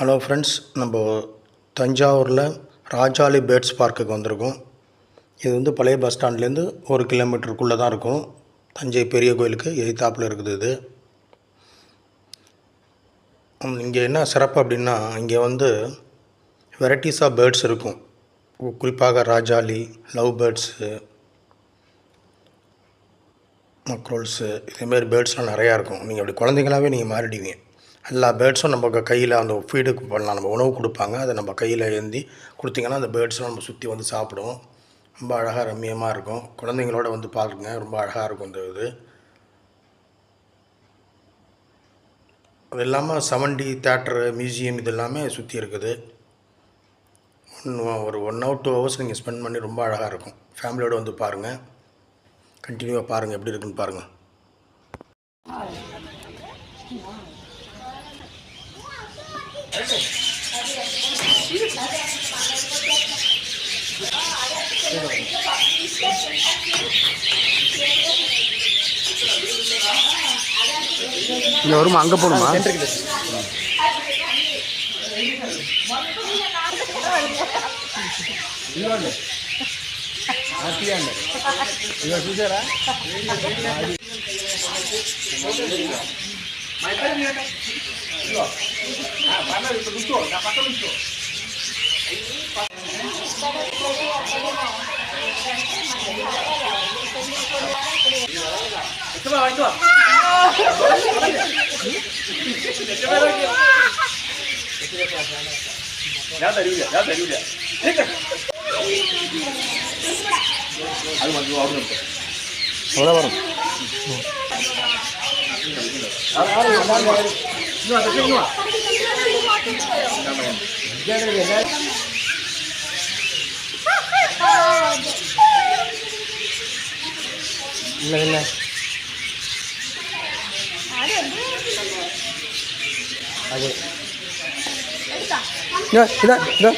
Hello friends, நம்ம தஞ்சாவூரில் Rajali birds பார்க்குக்கு வந்திருக்கோம். இது பழைய பஸ் ஸ்டாண்ட்லேருந்து 1 கிலோமீட்டருக்குள்ளே தான் இருக்கும். தஞ்சை பெரிய கோயிலுக்கு எதிர்த்தாப்பில் இருக்குது. இது இங்கே என்ன சிறப்பு அப்படின்னா, இங்கே வெரைட்டிஸ் ஆஃப் பேர்ட்ஸ் இருக்கும். குறிப்பாக ராஜாளி, லவ் பேர்ட்ஸு, மக்ரோல்ஸு, இதேமாரி பேர்ட்ஸ்லாம் நிறையா இருக்கும். நீங்கள் அப்படி குழந்தைங்களாகவே நீங்கள் மாறிடுவீங்க. எல்லா பேர்ட்ஸும் நம்ம கையில் அந்த ஃபீடுக்கு பண்ணலாம். நம்ம உணவு கொடுப்பாங்க, அதை நம்ம கையில் ஏந்தி கொடுத்திங்கன்னா அந்த பேர்ட்ஸ்லாம் நம்ம சுற்றி வந்து சாப்பிடும். ரொம்ப அழகாக ரம்மியமாக இருக்கும். குழந்தைங்களோட பாருங்க, ரொம்ப அழகாக இருக்கும். இது அது இல்லாமல் 7D தேட்டரு, மியூசியம் இது எல்லாமே சுற்றி இருக்குது. ஒரு 1 hour 2 hours நீங்கள் ஸ்பெண்ட் பண்ணி ரொம்ப அழகாக இருக்கும். ஃபேமிலியோடு பாருங்கள். கண்டினியூவாக பாருங்கள், எப்படி இருக்குன்னு பாருங்கள். இங்கே வருமா? அங்கே போகணுமா? చూసారా? ഞാൻ തരൂല. അത് മതി. അവിടെ വരും. ഇല്ല അതെ ഇതാ